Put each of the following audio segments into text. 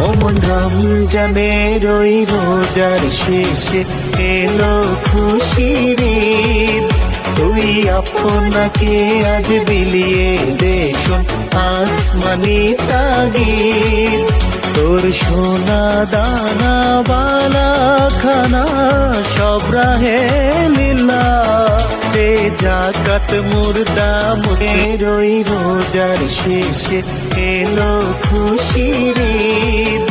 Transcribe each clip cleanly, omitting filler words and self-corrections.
ওমন রমজানের ওই রোজার শেষে এলো খুশির ঈদ। তুই আপনাকে আজ বিলিয়ে দেখুন আসমানি তাগিদ। তোর সোনা দানা বালা খানা সব রাহে লীলা, তে জাকাত মুর্দা মুসের ওই রোজার শেষে এলো খুশির ঈদ।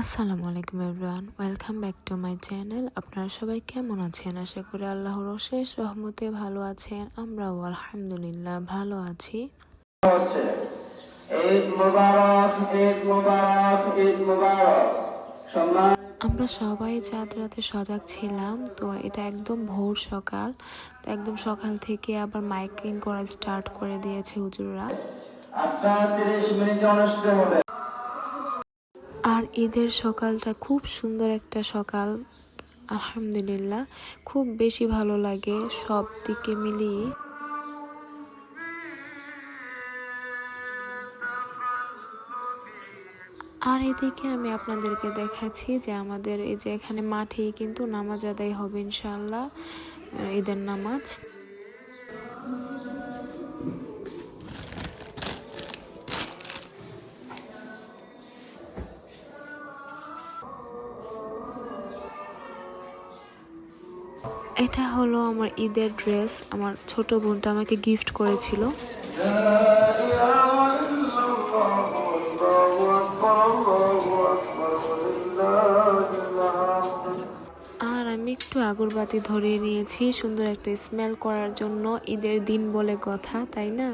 আসসালামু আলাইকুম everyone, welcome back to my channel. আপনারা সবাই কেমন আছেন? আশা করি আল্লাহর অশেষ রহমতে ভালো আছেন। আমরাও আলহামদুলিল্লাহ ভালো আছি। ঈদ মুবারক, ঈদ মুবারক, ঈদ মুবারক। আমরা সবাই চাঁদ রাতে সজাগ ছিলাম। তো এটা একদম ভোর সকাল, তো একদম সকাল থেকে আবার মাইকিং করা স্টার্ট করে দিয়েছে হুজুররা। 30 মিনিটে অনুষ্ঠিত হবে। আর ঈদের সকালটা খুব সুন্দর একটা সকাল, আলহামদুলিল্লাহ খুব বেশি ভালো লাগে সব দিকে মিলিয়ে। আর এদিকে আমি আপনাদেরকে দেখাচ্ছি যে আমাদের এই যে এখানে মাঠেই কিন্তু নামাজ আদায় হবে ইনশাআল্লাহ, ঈদের নামাজ। এটা হলো আমার ঈদের ড্রেস, আমার ছোট বোনটা আমাকে গিফট করেছিল। আর আমি একটু আগরবাতি ধরিয়ে নিয়েছি সুন্দর একটা স্মেল করার জন্য, ঈদের দিন বলে কথা, তাই না?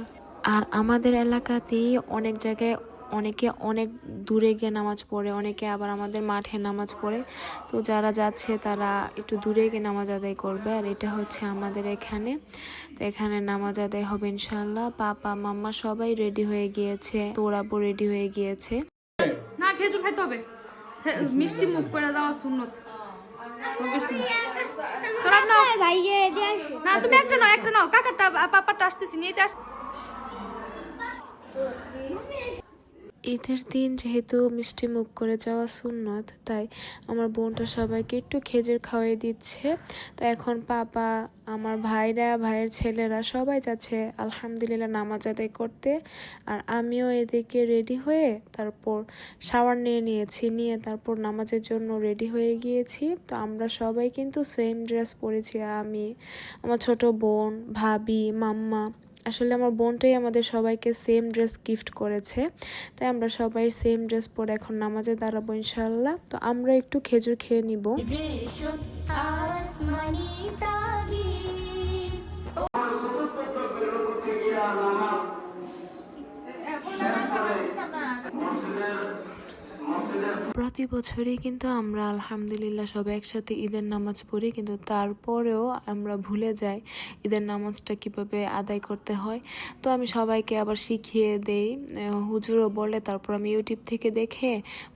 আর আমাদের এলাকাতেই অনেক জায়গায় অনেকে অনেক দূরে গিয়ে নামাজ পড়ে, অনেকে আবার আমাদের মাঠে নামাজ পড়ে। তো যারা যাচ্ছে তারা একটু দূরে গিয়ে নামাজ আদায় করবে। আর এটা হচ্ছে আমাদের এখানে, তো এখানে নামাজ আদায় হবে ইনশাআল্লাহ। পাপা মাম্মা সবাই রেডি হয়ে গিয়েছে, তোরাবো রেডি হয়ে গিয়েছে। না, খেজুর খাইতে হবে, মিষ্টি মুখ করে দেওয়া সুন্নত। না, তুমি একটা নাও, কাকারটা পাপারটা আসতেছি, নিয়ে আস। ঈদের দিন যেহেতু মিষ্টি মুখ করে যাওয়া সুন্নত, তাই আমার বোনটা সবাইকে একটু খেজুর খাওয়াই দিচ্ছে। তো এখন পাপা, আমার ভাইরা, ভাইয়ের ছেলেরা সবাই যাচ্ছে আলহামদুলিল্লাহ নামাজ আদায় করতে। আর আমিও এদিকে রেডি হয়ে তারপর শাওয়ার নিয়ে তারপর নামাজের জন্য রেডি হয়ে গিয়েছি। তো আমরা সবাই কিন্তু সেম ড্রেস পরেছি, আমি, আমার ছোট বোন, ভাবি, মাম্মা। আসলে আমার বোনটাই আমাদের সবাইকে সেম ড্রেস গিফট করেছে, তাই আমরা সবাই সেম ড্রেস পরে এখন নামাজে দাঁড়াবো ইনশাআল্লাহ। তো আমরা একটু খেজুর খেয়ে নিব। প্রতি বছরই কিন্তু আমরা আলহামদুলিল্লাহ সবাই একসাথে ঈদের নামাজ পড়ি, কিন্তু তারপরেও আমরা ভুলে যাই ঈদের নামাজটা কিভাবে আদায় করতে হয়। তো আমি সবাইকে আবার শিখিয়ে দেই, হুজুরও বলে, তারপর আমি ইউটিউব থেকে দেখে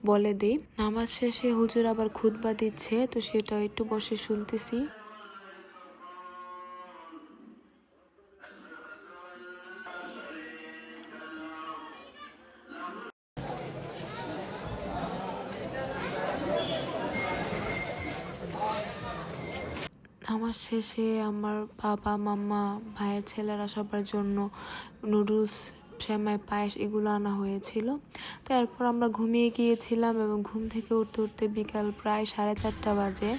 বলে দিই। নামাজ শেষে হুজুর আবার খুতবা দিচ্ছে, তো সেটাও একটু বসে শুনতেছি। নামাজ শেষে আমার বাবা মাম্মা ভাইয়ের ছেলেরা সবার জন্য নুডলস, সেমাই, পায়েস এগুলো আনা হয়েছিল। তো এরপর আমরা ঘুমিয়ে গিয়েছিলাম এবং ঘুম থেকে উঠতে উঠতে বিকাল প্রায় 4:30 বাজে।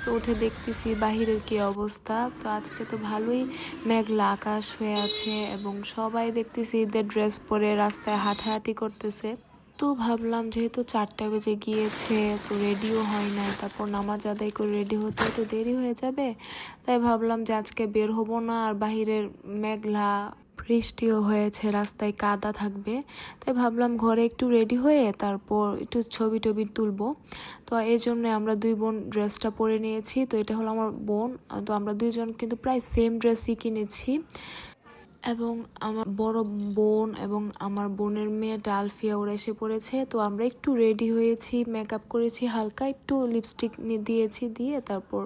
তো উঠে দেখতেছি বাহিরের কি অবস্থা। তো আজকে তো ভালোই মেঘলা আকাশ হয়ে আছে এবং সবাই দেখতেছি ঈদের ড্রেস পরে রাস্তায় হাঁটাহাঁটি করতেছে। তো ভাবলাম যেহেতু 4টা বেজে গিয়েছে, তো রেডিও হয় নাই, তারপর নামাজ আদায় করে রেডি হতে তো দেরি হয়ে যাবে, তাই ভাবলাম যে আজকে বের হব না। আর বাহিরের মেঘলা, বৃষ্টিও হয়েছে, রাস্তায় কাদা থাকবে, তাই ভাবলাম ঘরে একটু রেডি হয়ে তারপর একটু ছবি টবি তুলবো। তো এই জন্য আমরা দুই বোন ড্রেসটা পরে নিয়েছি। তো এটা হলো আমার বোন, তো আমরা দুইজন কিন্তু প্রায় সেম ড্রেসই কিনেছি। এবং আমার বড় বোন এবং আমার বোনের মেয়ে আলফিয়া ওরা এসে পড়েছে। তো আমরা একটু রেডি হয়েছি, মেকআপ করেছি, হালকা একটু লিপস্টিক দিয়েছি, দিয়ে তারপর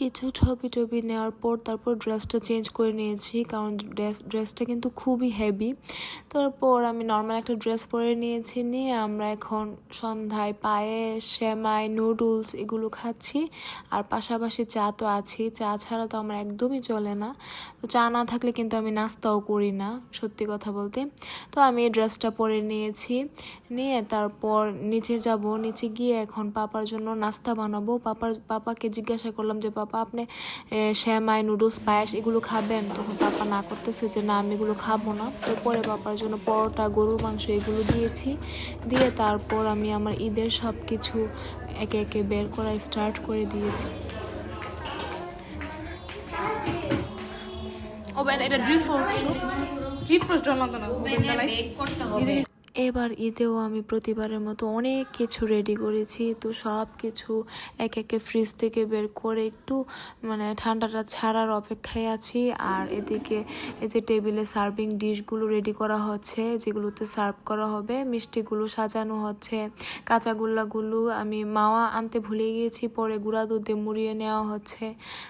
কিছু ছবি টবি নেওয়ার পর তারপর ড্রেসটা চেঞ্জ করে নিয়েছি, কারণ ড্রেসটা কিন্তু খুবই হেভি। তারপর আমি নর্মাল একটা ড্রেস পরে নিয়েছি, নিয়ে আমরা এখন সন্ধ্যায় পায়েস, সেমাই, নুডলস এগুলো খাচ্ছি। আর পাশাপাশি চা তো আছেই, চা ছাড়া তো আমার একদমই চলে না। তো চা না থাকলে কিন্তু আমি নাস্তাও করি না, সত্যি কথা বলতে। তো আমি এই ড্রেসটা পরে নিয়েছি, নিয়ে তারপর নিচে যাব। নিচে গিয়ে এখন পাপার জন্য নাস্তা বানাবো। পাপাকে জিজ্ঞাসা করলাম যে পাপা আপনি সেমাই, নুডলস, পায়েস এগুলো খাবেন? তখন পাপা না করতেছে যে না আমি এগুলো খাবো না। তো পরে পাপার জন্য পরোটা, গরুর মাংস এগুলো দিয়েছি। দিয়ে তারপর আমি আমার ঈদের সব কিছু একে একে বের করা স্টার্ট করে দিয়েছি। ওবেন এটা ড্রিপ রোস্ট জন্য না ওবেন দালাই এবার ঈদেও আমি প্রতিবারের মতো অনেক কিছু রেডি করেছি। তো সব কিছু এক একে ফ্রিজ থেকে বের করে একটু মানে ঠান্ডাটা ছাড়ার অপেক্ষায় আছি। আর এদিকে এই যে টেবিলে সার্ভিং ডিশগুলো রেডি করা হচ্ছে, যেগুলোতে সার্ভ করা হবে। মিষ্টিগুলো সাজানো হচ্ছে, কাঁচাগোল্লাগুলো আমি মাওয়া আনতে ভুলে গিয়েছি, পরে গুঁড়া দুধে মুড়িয়ে নেওয়া হচ্ছে।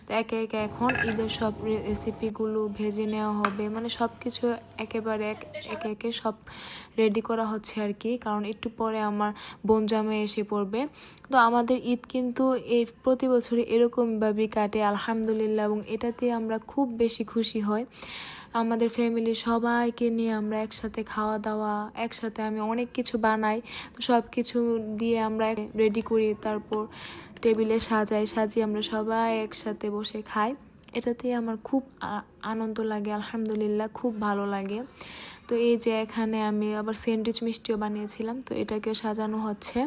তো একে একে এখন ঈদের সব রেসিপিগুলো ভেজে নেওয়া হবে, মানে সব কিছু একেবারে একে একে সব রেডি করা হচ্ছে আর কি, কারণ একটু পরে আমার বোন জামাই এসে পড়বে। তো আমাদের ঈদ কিন্তু এই প্রতি বছরই এরকমভাবেই কাটে আলহামদুলিল্লাহ, এবং এটাতে আমরা খুব বেশি খুশি হই। আমাদের ফ্যামিলির সবাইকে নিয়ে আমরা একসাথে খাওয়া দাওয়া, একসাথে আমি অনেক কিছু বানাই। তো সব কিছু দিয়ে আমরা রেডি করি, তারপর টেবিলে সাজিয়ে আমরা সবাই একসাথে বসে খাই। এটাতেই আমার খুব আনন্দ লাগে, আলহামদুলিল্লাহ খুব ভালো লাগে। তো এই যে এখানে আমি আবার স্যান্ডউইচ মিষ্টিও বানিয়েছিলাম, তো এটাকেও সাজানো হচ্ছে।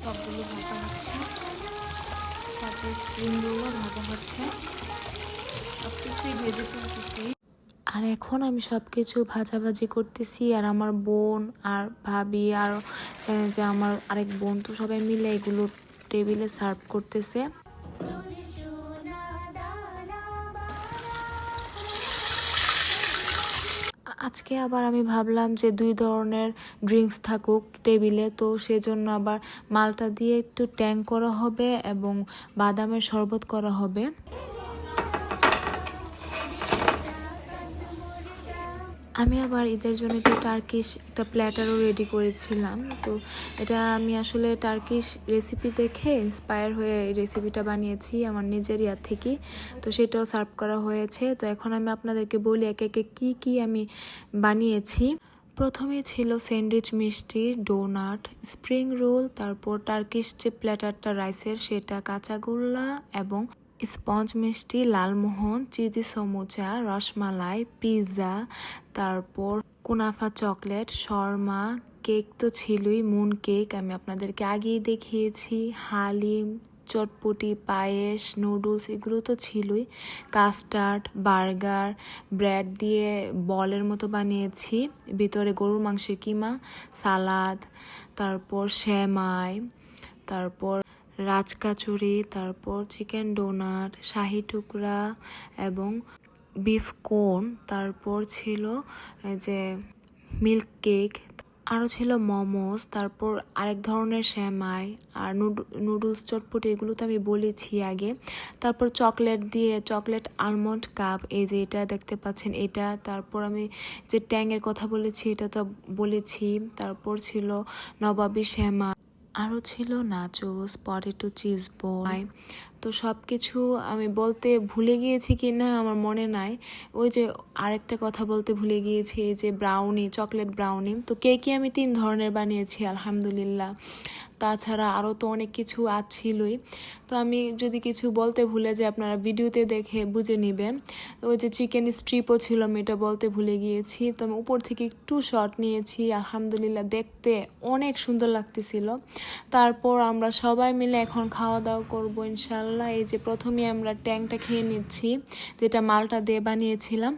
সবগুলো ভাজা হচ্ছে, সাথে স্প্রিং রোলও ভাজা হচ্ছে, সব কিছুই ভেজে তুলতেছি। আর এখন আমি সব কিছু ভাজাভাজি করতেছি, আর আমার বোন আর ভাবি আর যে আমার আরেক বোন, তো সবাই মিলে এগুলো টেবিলে সার্ভ করতেছে। আজকে আবার আমি ভাবলাম যে 2 ধরনের ড্রিঙ্কস থাকুক টেবিলে, তো সেজন্য আবার মালটা দিয়ে একটু ট্যাং করা হবে এবং বাদামের শরবত করা হবে। আমি আবার ঈদের জন্য একটু টার্কিশ একটা প্ল্যাটারও রেডি করেছিলাম। তো এটা আমি আসলে টার্কিশ রেসিপি দেখে ইন্সপায়ার হয়ে এই রেসিপিটা বানিয়েছি আমার নিজের ইয়ার থেকে। তো সেটাও সার্ভ করা হয়েছে। তো এখন আমি আপনাদেরকে বলি একে একে কী আমি বানিয়েছি। প্রথমে ছিল স্যান্ডউইচ মিষ্টি, ডোনাট, স্প্রিং রোল, তারপর টার্কিশ যে প্ল্যাটারটা রাইসের সেটা, কাঁচাগোল্লা এবং স্পঞ্জ মিষ্টি, লালমোহন, চিজি সমুচা, রসমালাই, পিৎজা, তারপর কুনাফা চকলেট, শর্মা, কেক তো ছিলই, মুন কেক আমি আপনাদেরকে আগেই দেখিয়েছি, হালিম, চটপটি, পায়েস, নুডলস এগুলো তো ছিলই, কাস্টার্ড, বার্গার, ব্রেড দিয়ে বলের মতো বানিয়েছি, ভিতরে গরুর মাংসের কিমা, সালাদ, তারপর সেমাই, তারপর রাজকাচুরি, তারপর চিকেন ডোনাট, শাহি টুকরা এবং বিফ কোন, তারপর ছিল যে মিল্ক কেক, আরও ছিল মোমোস, তারপর আরেক ধরনের সেমাই আর নুডলস, চটপটি এগুলো তো আমি বলেছি আগে। তারপর চকলেট আলমন্ড কাপ, এই যে এটা দেখতে পাচ্ছেন এটা। তারপর আমি যে ট্যাংয়ের কথা বলেছি এটা তো বলেছি। তারপর ছিল নবাবী সেমাই, আরও ছিল নাচোস, পটেটো চিজ বল। তো সব কিছু আমি বলতে ভুলে গিয়েছি কি না আমার মনে নাই। ওই যে আরেকটা কথা বলতে ভুলে গিয়েছি, এই যে ব্রাউনি, চকলেট ব্রাউনি। তো কেকই আমি 3 ধরনের বানিয়েছি আলহামদুলিল্লাহ। তাছাড়া আরও তো অনেক কিছু ছিলই। তো আমি যদি কিছু বলতে ভুলে যাই আপনারা ভিডিওতে দেখে বুঝে নেবেন। ওই যে চিকেন স্ট্রিপও ছিল, আমি এটা বলতে ভুলে গিয়েছি। তো আমি উপর থেকে একটু শট নিয়েছি, আলহামদুলিল্লাহ দেখতে অনেক সুন্দর লাগতেছিল। তারপর আমরা সবাই মিলে এখন খাওয়া দাওয়া করবো ইনশাল্লাহ। এই যে প্রথমে আমরা ট্যাংটা খেয়ে নিচ্ছি, যেটা মালটা দিয়ে বানিয়েছিলাম।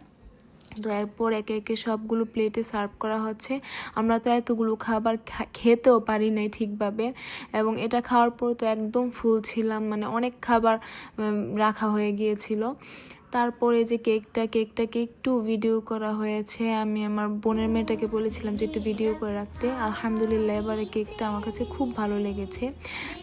তো এরপর একে একে সবগুলো প্লেটে সার্ভ করা হচ্ছে। আমরা তো এতগুলো খাবার খেতেও পারি নাই ঠিকভাবে, এবং এটা খাওয়ার পর তো একদম ফুল ছিলাম, মানে অনেক খাবার রাখা হয়ে গিয়েছিল। তারপরে যে কেকটাকে একটু ভিডিও করা হয়েছে। আমি আমার বোনের মেয়েটাকে বলেছিলাম যে একটু ভিডিও করে রাখতে। আলহামদুলিল্লাহ এবারে কেকটা আমার কাছে খুব ভালো লেগেছে।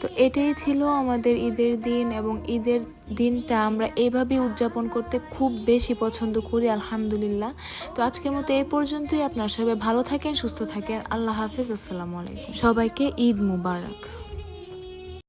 তো এটাই ছিল আমাদের ঈদের দিন, এবং ঈদের দিনটা আমরা এভাবেই উদযাপন করতে খুব বেশি পছন্দ করি আলহামদুলিল্লাহ। তো আজকের মতো এই পর্যন্তই। আপনারা সবাই ভালো থাকেন, সুস্থ থাকেন। আল্লাহ হাফেজ, আসসালামু আলাইকুম। সবাইকে ঈদ মুবারক।